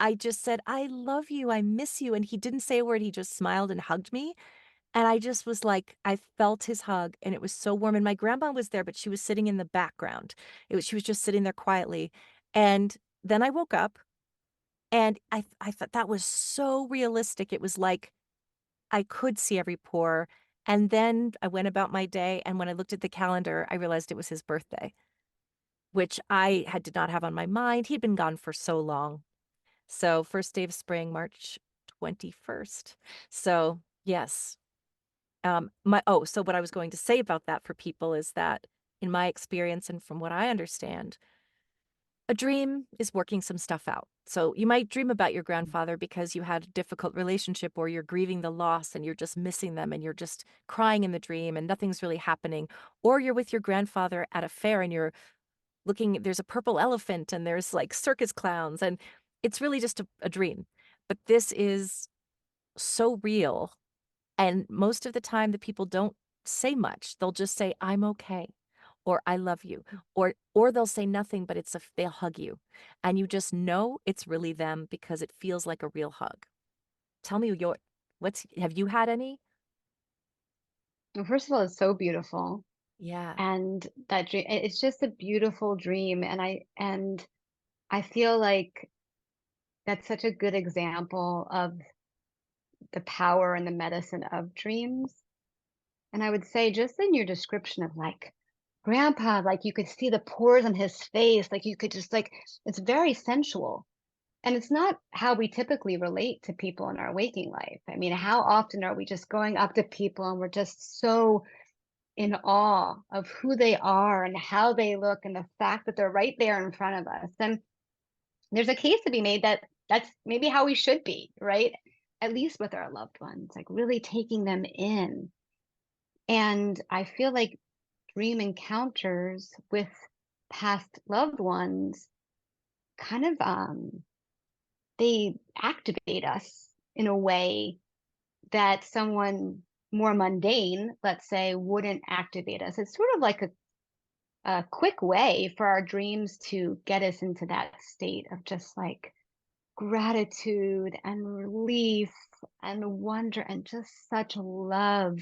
I just said, "I love you. I miss you." And he didn't say a word. He just smiled and hugged me. And I just was like, I felt his hug and it was so warm. And my grandma was there, but she was sitting in the background. She was just sitting there quietly. And then I woke up and I thought that was so realistic. It was like I could see every pore. And then I went about my day, and when I looked at the calendar, I realized it was his birthday, which did not have on my mind. He'd been gone for so long. So, first day of spring, March 21st. So, yes. So what I was going to say about that for people is that in my experience and from what I understand, a dream is working some stuff out. So you might dream about your grandfather because you had a difficult relationship or you're grieving the loss and you're just missing them and you're just crying in the dream and nothing's really happening. Or you're with your grandfather at a fair and you're there's a purple elephant and there's like circus clowns and it's really just a dream. But this is so real. And most of the time, the people don't say much. They'll just say, "I'm okay," or "I love you," or they'll say nothing, but they'll hug you. And you just know it's really them because it feels like a real hug. Tell me have you had any? well, first of all, it's so beautiful. Yeah. And that dream, it's just a beautiful dream. And I feel like that's such a good example of the power and the medicine of dreams. And I would say just in your description of like grandpa, like you could see the pores on his face, like you could just like it's very sensual. And it's not how we typically relate to people in our waking life. I mean, how often are we just going up to people and we're just so in awe of who they are and how they look and the fact that they're right there in front of us. And there's a case to be made that that's maybe how we should be, right? At least with our loved ones, like really taking them in. And I feel like dream encounters with past loved ones kind of they activate us in a way that someone more mundane, let's say, wouldn't activate us. It's sort of like a quick way for our dreams to get us into that state of just like gratitude and relief and wonder and just such love.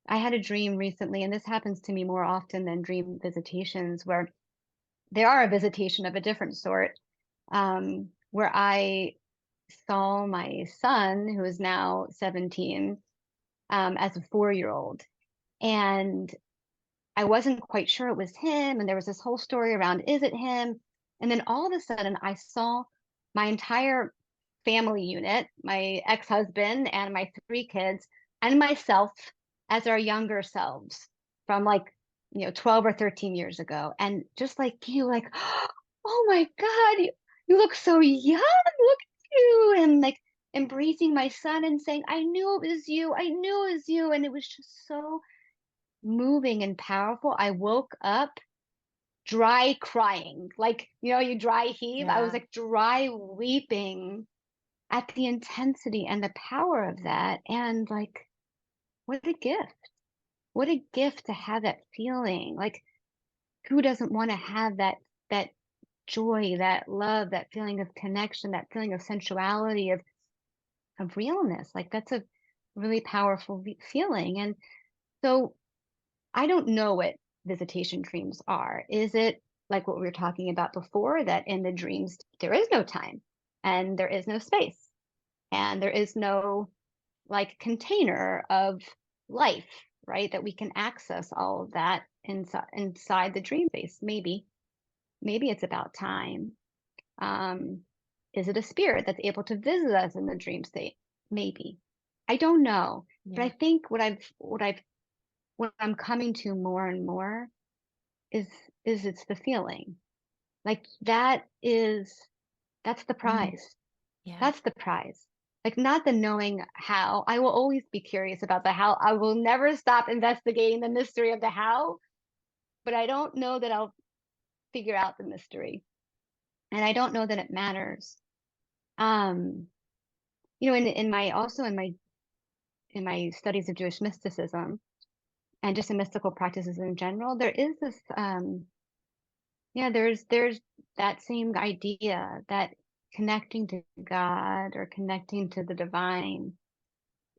I had a dream recently, and this happens to me more often than dream visitations, where they are a visitation of a different sort, where I saw my son, who is now 17, as a 4-year old. And I wasn't quite sure it was him. And there was this whole story around, is it him? And then all of a sudden, I saw my entire family unit, my ex husband and my 3 kids, and myself as our younger selves from like, 12 or 13 years ago. And just like you, like, oh my God, you look so young. Look at you. And like embracing my son and saying, I knew it was you. I knew it was you. And it was just so moving and powerful. I woke up dry crying, like, you dry heave. I was Yeah. like dry weeping at the intensity and the power of that. And like, what a gift. What a gift to have that feeling. Like, who doesn't want to have that joy, that love, that feeling of connection, that feeling of sensuality, of realness? Like, that's a really powerful feeling. And so I don't know what visitation dreams are. Is it like what we were talking about before, that in the dreams there is no time and there is no space and there is no like container of life, right? That we can access all of that inside the dream space. Maybe it's about time. Um, is it a spirit that's able to visit us in the dream state? Maybe. I don't know. But I Yeah. think what I'm coming to more and more is it's the feeling. Like that's the Mm. prize. Yeah. That's the prize. Like, not the knowing how. I will always be curious about the how. I will never stop investigating the mystery of the how, but I don't know that I'll figure out the mystery. And I don't know that it matters. Um, in my also in my studies of Jewish mysticism and just in mystical practices in general, there is this yeah, there's that same idea that connecting to God or connecting to the divine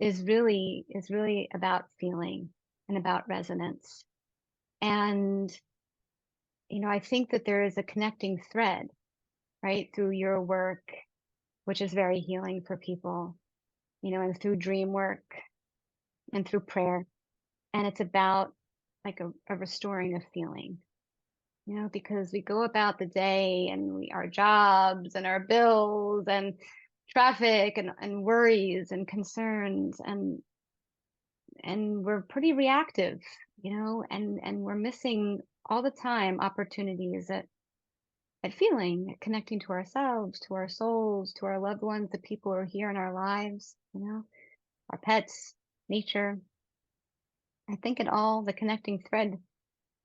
is really about feeling and about resonance. And I think that there is a connecting thread, right, through your work, which is very healing for people, and through dream work and through prayer. And it's about like a restoring of feeling, because we go about the day and our jobs and our bills and traffic and worries and concerns, and we're pretty reactive, and we're missing all the time opportunities at feeling, at connecting to ourselves, to our souls, to our loved ones, the people who are here in our lives, our pets, nature. I think the connecting thread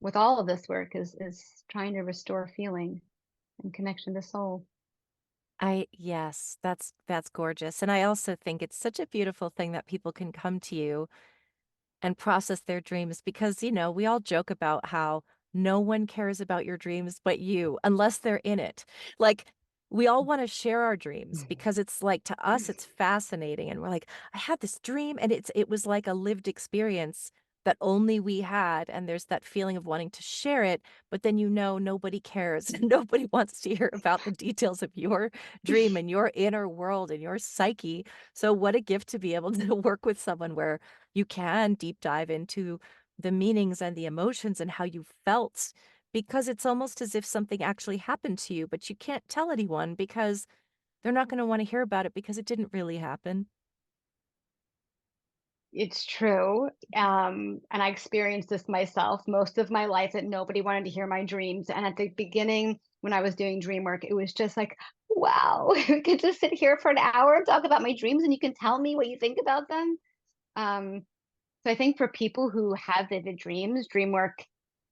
with all of this work is trying to restore feeling and connection to soul. Yes, that's gorgeous. And I also think it's such a beautiful thing that people can come to you and process their dreams because, we all joke about how no one cares about your dreams but you, unless they're in it. Like, we all want to share our dreams because it's like to us it's fascinating and we're like, I had this dream and it was like a lived experience that only we had and there's that feeling of wanting to share it, but then nobody cares and nobody wants to hear about the details of your dream and your inner world and your psyche. So what a gift to be able to work with someone where you can deep dive into the meanings and the emotions and how you felt because it's almost as if something actually happened to you, but you can't tell anyone because they're not going to want to hear about it because it didn't really happen. It's true. And I experienced this myself most of my life, that nobody wanted to hear my dreams. And at the beginning, when I was doing dream work, it was just like, wow, we could just sit here for an hour and talk about my dreams and you can tell me what you think about them. Um, so I think for people who have vivid dreams, dream work,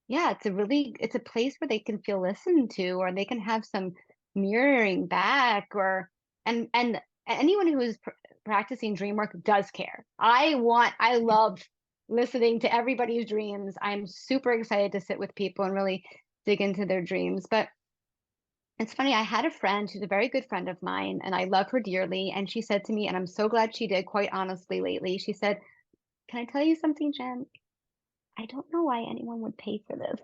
yeah, it's a place where they can feel listened to or they can have some mirroring back or and anyone who is practicing dream work does care. I love listening to everybody's dreams. I'm super excited to sit with people and really dig into their dreams. But it's funny, I had a friend who's a very good friend of mine, and I love her dearly. And she said to me, and I'm so glad she did, quite honestly, lately, she said, "Can I tell you something, Jen? I don't know why anyone would pay for this."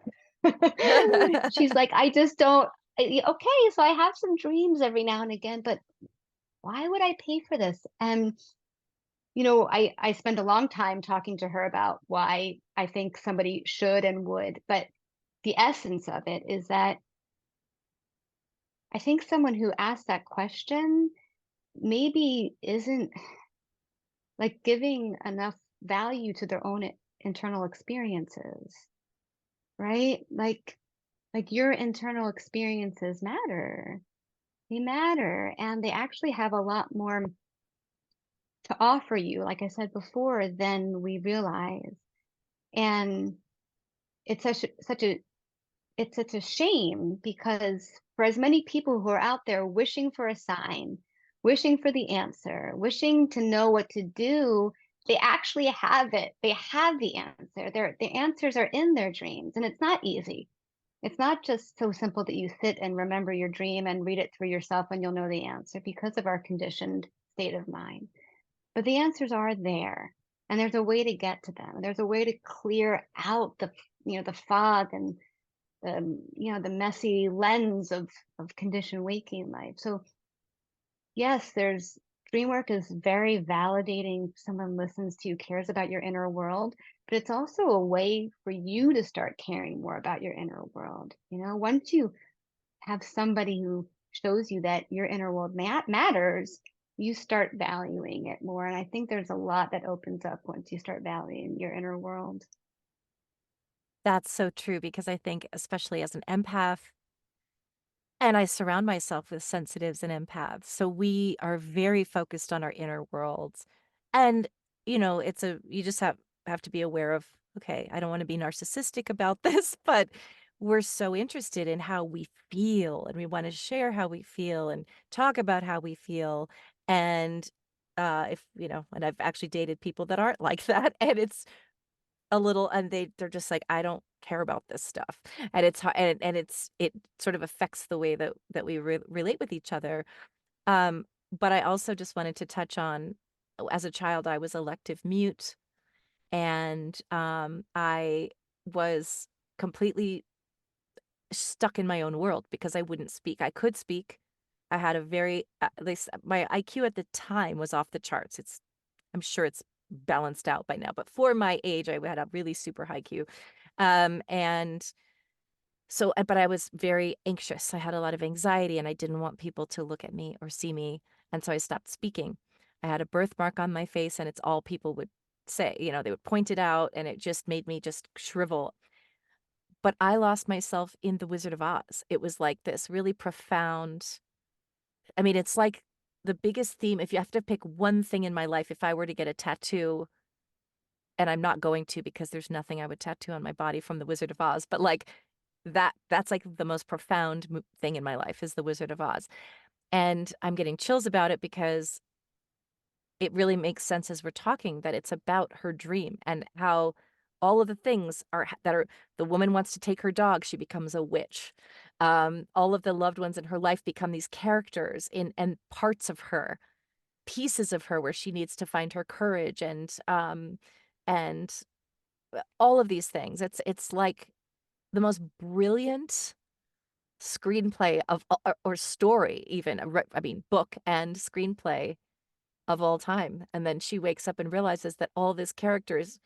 She's like, "I just don't. Okay, so I have some dreams every now and again, but why would I pay for this?" And I spent a long time talking to her about why I think somebody should and would, but the essence of it is that I think someone who asks that question maybe isn't like giving enough value to their own internal experiences, right? Like your internal experiences matter. They matter and they actually have a lot more to offer you, like I said before, than we realize. And it's such a shame because for as many people who are out there wishing for a sign, wishing for the answer, wishing to know what to do, they actually have it. They have the answer. The answers are in their dreams, and it's not easy. It's not just so simple that you sit and remember your dream and read it through yourself and you'll know the answer because of our conditioned state of mind. But the answers are there, and there's a way to get to them. There's a way to clear out the fog and the messy lens of conditioned waking life. So yes, there's dream work is very validating. Someone listens to you, cares about your inner world, but it's also a way for you to start caring more about your inner world. Once you have somebody who shows you that your inner world matters, you start valuing it more. And I think there's a lot that opens up once you start valuing your inner world. That's so true because I think especially as an empath, and I surround myself with sensitives and empaths, so we are very focused on our inner worlds. And, you just have to be aware of, okay, I don't wanna be narcissistic about this, but we're so interested in how we feel, and we wanna share how we feel and talk about how we feel. And, if and I've actually dated people that aren't like that, and it's a little and they're just like, "I don't care about this stuff." And it's ha and it sort of affects the way that we relate with each other. But I also just wanted to touch on, as a child, I was elective mute, and, I was completely stuck in my own world because I wouldn't speak. I could speak. I had a very at least my IQ at the time was off the charts. I'm sure it's balanced out by now, but for my age, I had a really super high Q. And so, but I was very anxious. I had a lot of anxiety and I didn't want people to look at me or see me. And so I stopped speaking. I had a birthmark on my face and it's all people would say, they would point it out and it just made me just shrivel. But I lost myself in The Wizard of Oz. It was like this really profound, I mean, it's like the biggest theme. If you have to pick one thing in my life, if I were to get a tattoo, and I'm not going to because there's nothing I would tattoo on my body from The Wizard of Oz, but, like, that's, like, the most profound thing in my life is The Wizard of Oz, and I'm getting chills about it because it really makes sense as we're talking that it's about her dream and how all of the things that are the woman wants to take her dog, she becomes a witch. All of the loved ones in her life become these characters in and parts of her, pieces of her where she needs to find her courage and all of these things. It's like the most brilliant screenplay of or story even, I mean, book and screenplay of all time. And then she wakes up and realizes that all these characters,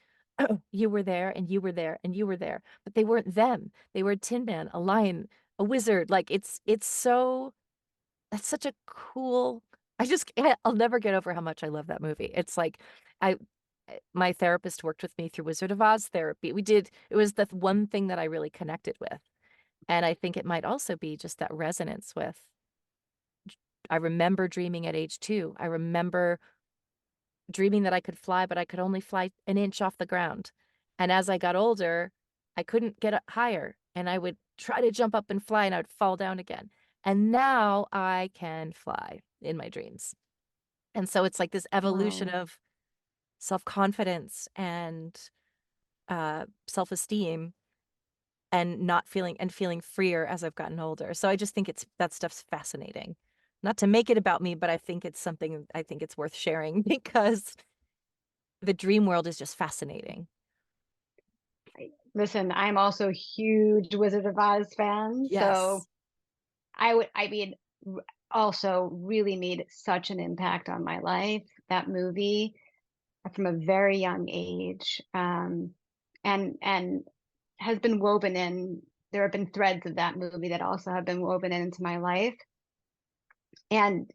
you were there and you were there and you were there, but they weren't them. They were a Tin Man, a lion, a wizard. Like it's so that's such a cool. I'll never get over how much I love that movie. It's like I my therapist worked with me through Wizard of Oz therapy. It was the one thing that I really connected with. And I think it might also be just that resonance with I remember dreaming at age 2. I remember dreaming that I could fly, but I could only fly an inch off the ground. And as I got older, I couldn't get higher, and I would try to jump up and fly, and I would fall down again. And now I can fly in my dreams. And so it's like this evolution Wow. of self-confidence and self-esteem and not feeling and feeling freer as I've gotten older. So I just think it's that stuff's fascinating. Not to make it about me, but I think it's something I think it's worth sharing because the dream world is just fascinating. Listen, I'm also a huge Wizard of Oz fan, so Yes. I mean, also really made such an impact on my life. That movie from a very young age, and has been woven in. There have been threads of that movie that also have been woven into my life, and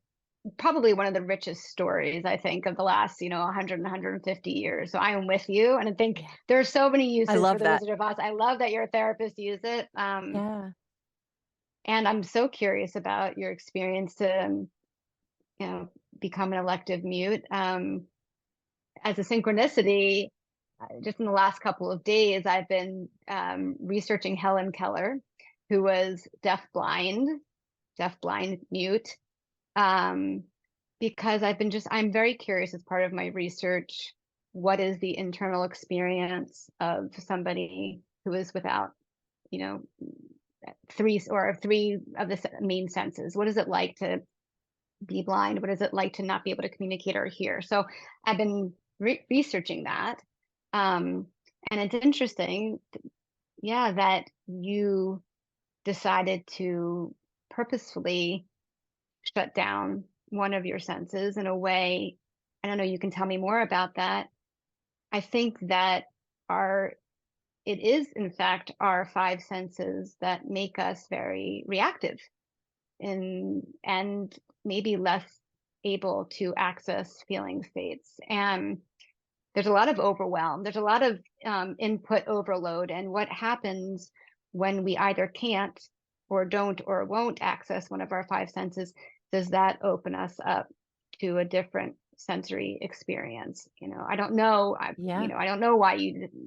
probably one of the richest stories I think of the last 100 and 150 years. So I am with you, and I think Yeah. there are so many I uses for love the that. Wizard of Oz. I love that your therapist use it. Yeah. And I'm so curious about your experience to you know become an elective mute. As a synchronicity, just in the last couple of days, I've been researching Helen Keller, who was deaf blind mute, um, because I'm very curious as part of my research, what is the internal experience of somebody who is without, you know, three of the main senses? What is it like to be blind? What is it like to not be able to communicate or hear? So I've been researching that. Um, and it's interesting, yeah, that you decided to purposefully shut down one of your senses in a way. I don't know, you can tell me more about that. I think that our it is in fact our five senses that make us very reactive and maybe less able to access feeling states. And there's a lot of overwhelm. There's a lot of input overload. And what happens when we either can't or don't or won't access one of our five senses? Does that open us up to a different sensory experience? I don't know. Yeah. I don't know why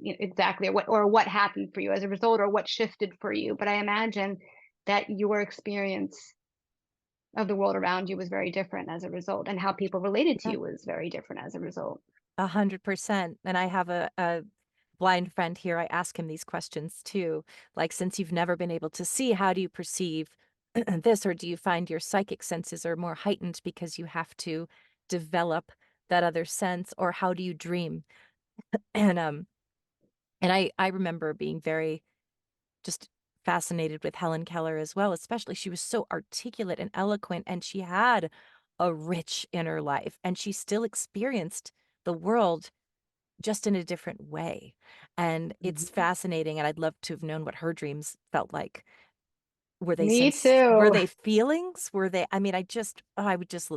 exactly or what happened for you as a result or what shifted for you. But I imagine that your experience of the world around you was very different as a result, and how people related to Yeah. you was very different as a result. 100%. And I have a blind friend here. I ask him these questions too. Like, since you've never been able to see, how do you perceive this? Or do you find your psychic senses are more heightened because you have to develop that other sense? Or how do you dream? And I remember being very just fascinated with Helen Keller as well, especially she was so articulate and eloquent, and she had a rich inner life, and she still experienced the world just in a different way. And it's Mhm. fascinating, and I'd love to have known what her dreams felt like. Me Were too. they feelings? Were they, I mean, I would just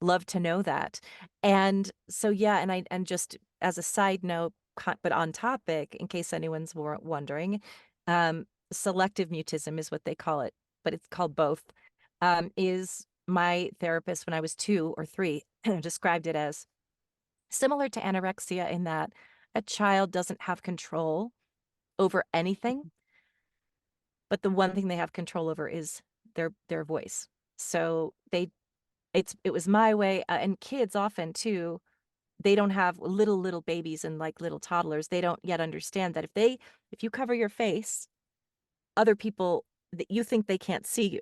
love to know that. And so, yeah, and just as a side note, but on topic, in case anyone's wondering, selective mutism is what they call it, but it's called both. Is my therapist when I was 2 or 3 described it as similar to anorexia in that a child doesn't have control over anything, but the one thing they have control over is their voice. So it was my way, and kids often too, they don't have little babies and like little toddlers. They don't yet understand that if you cover your face, other people that you think they can't see you.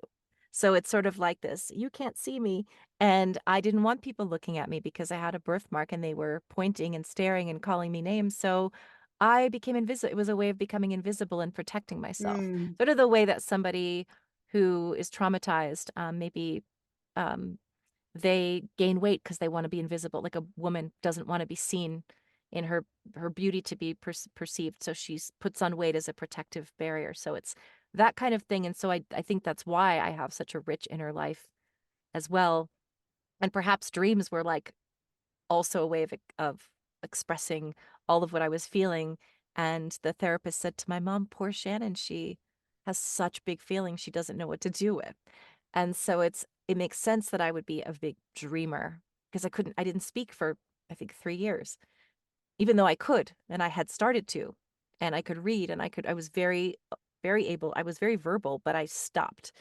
So it's sort of like this, you can't see me. And I didn't want people looking at me because I had a birthmark and they were pointing and staring and calling me names. So I became invisible. It was a way of becoming invisible and protecting myself. Mm. Sort of the way that somebody who is traumatized, maybe um, they gain weight because they want to be invisible. Like a woman doesn't want to be seen in her beauty to be perceived, so she puts on weight as a protective barrier. So it's that kind of thing, and so I think that's why I have such a rich inner life as well. And perhaps dreams were like also a way of expressing all of what I was feeling. And the therapist said to my mom, "Poor Shannon, she has such big feelings she doesn't know what to do with." And so it makes sense that I would be a big dreamer because I didn't speak for, I think, 3 years, even though I could and I had started to, and I could read and I was very able, I was very verbal, but I stopped.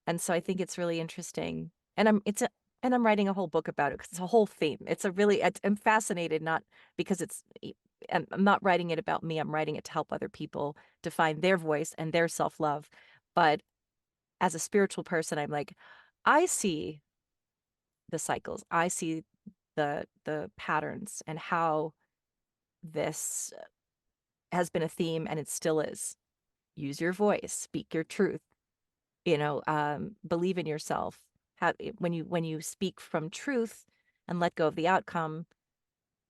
And so I think it's really interesting. And I'm writing a whole book about it 'cause it's a whole theme. I'm fascinated, not because I'm not writing it about me. I'm writing it to help other people to find their voice and their self-love. But as a spiritual person, I'm like, I see the cycles. I see the patterns and how this has been a theme and it still is. Use your voice, speak your truth, believe in yourself. When you speak from truth and let go of the outcome.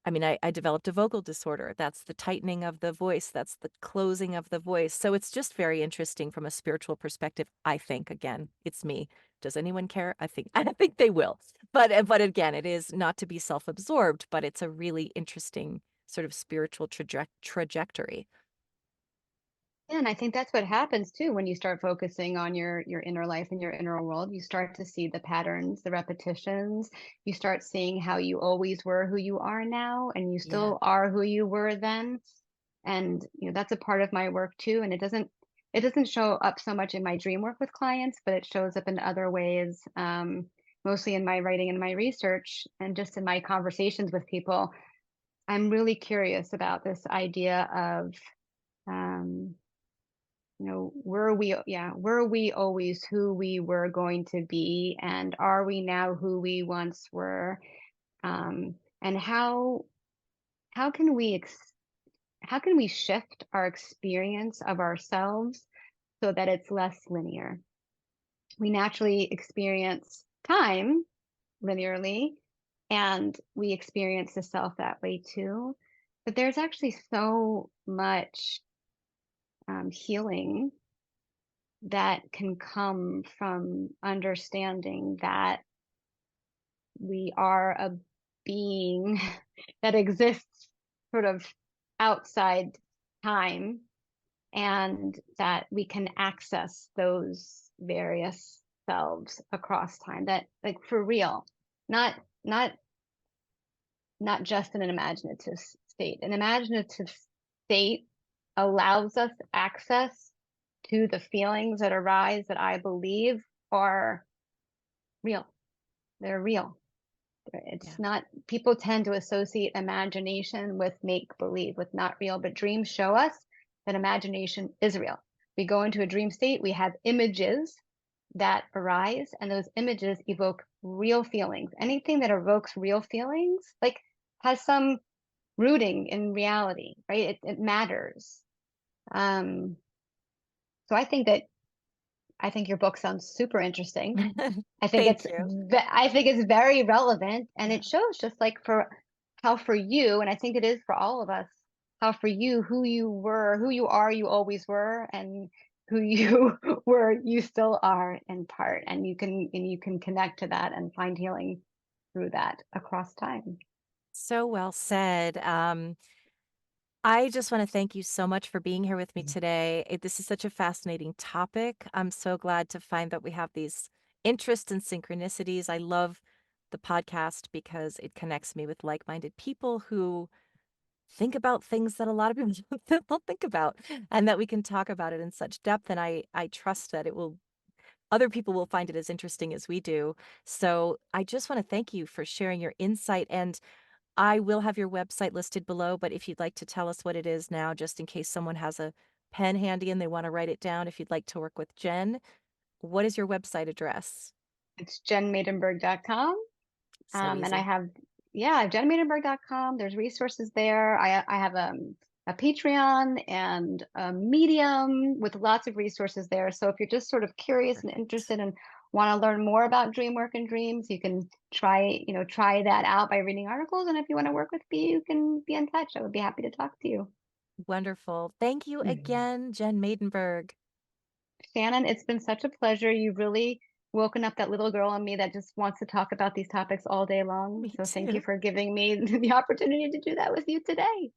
I mean, I developed a vocal disorder. That's the tightening of the voice. That's the closing of the voice. So it's just very interesting from a spiritual perspective. I think, again, it's me. Does anyone care? I think I think they will. But again, it is not to be self-absorbed, but it's a really interesting sort of spiritual trajectory. Yeah, and I think that's what happens too when you start focusing on your inner life and your inner world. You start to see the patterns, the repetitions. You start seeing how you always were who you are now, and you Yeah. still are who you were then. And that's a part of my work too. And it doesn't show up so much in my dream work with clients, but it shows up in other ways, mostly in my writing and my research, and just in my conversations with people. I'm really curious about this idea of um, were we always who we were going to be? And are we now who we once were? And how can how can we shift our experience of ourselves so that it's less linear? We naturally experience time linearly, and we experience the self that way too. But there's actually so much healing that can come from understanding that we are a being that exists sort of outside time, and that we can access those various selves across time, that like for real, not not not just in an imaginative state. An imaginative state allows us access to the feelings that arise that I believe are real. They're real. It's Yeah. not, people tend to associate imagination with make believe, with not real, but dreams show us that imagination is real. We go into a dream state, we have images that arise, and those images evoke real feelings. Anything that evokes real feelings, like, has some rooting in reality, right? It matters. Um, so I think your book sounds super interesting. Thank you. I think it's very relevant, and Yeah. it shows just like for how for you, and I think it is for all of us, how for you, who you were, who you are, you always were, and who you were, you still are in part, and you can connect to that and find healing through that across time. So well said. I just want to thank you so much for being here with me today. This is such a fascinating topic. I'm so glad to find that we have these interests and synchronicities. I love the podcast because it connects me with like-minded people who think about things that a lot of people don't think about, and that we can talk about it in such depth. And I trust that other people will find it as interesting as we do. So I just want to thank you for sharing your insight. And I will have your website listed below, but if you'd like to tell us what it is now, just in case someone has a pen handy and they want to write it down, if you'd like to work with Jen, what is your website address? It's jenmaidenberg.com. So And I easy. have, yeah, jenmaidenberg.com. There's resources there. I have a Patreon and a Medium with lots of resources there. So if you're just sort of curious and Perfect. interested and want to learn more about dream work and dreams, you can try that out by reading articles. And if you want to work with me, you can be in touch. I would be happy to talk to you. Wonderful. Thank you again, Jen Maidenberg. Shannon, it's been such a pleasure. You've really woken up that little girl in me that just wants to talk about these topics all day long. Me So thank you too. for giving me the opportunity to do that with you today.